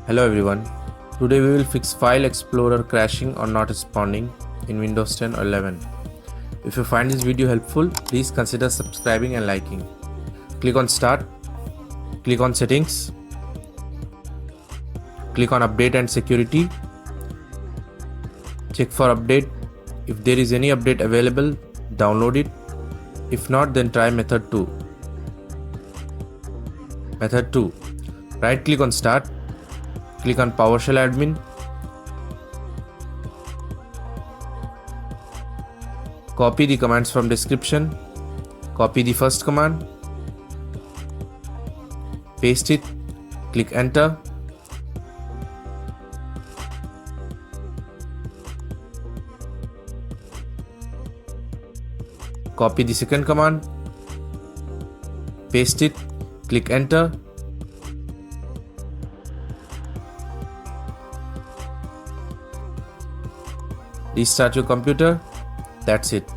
Hello everyone. Today we will fix File Explorer crashing or not responding in Windows 10 or 11. If you find this video helpful, please consider subscribing and liking. Click on Start, click on Settings, click on Update and Security. Check for update. If there is any update available, download it. If not, then try method 2. Method 2. Right click on Start, click on PowerShell Admin, copy the commands from description, copy the first command, paste it, click enter, copy the second command, paste it, click enter, restart your computer. That's it.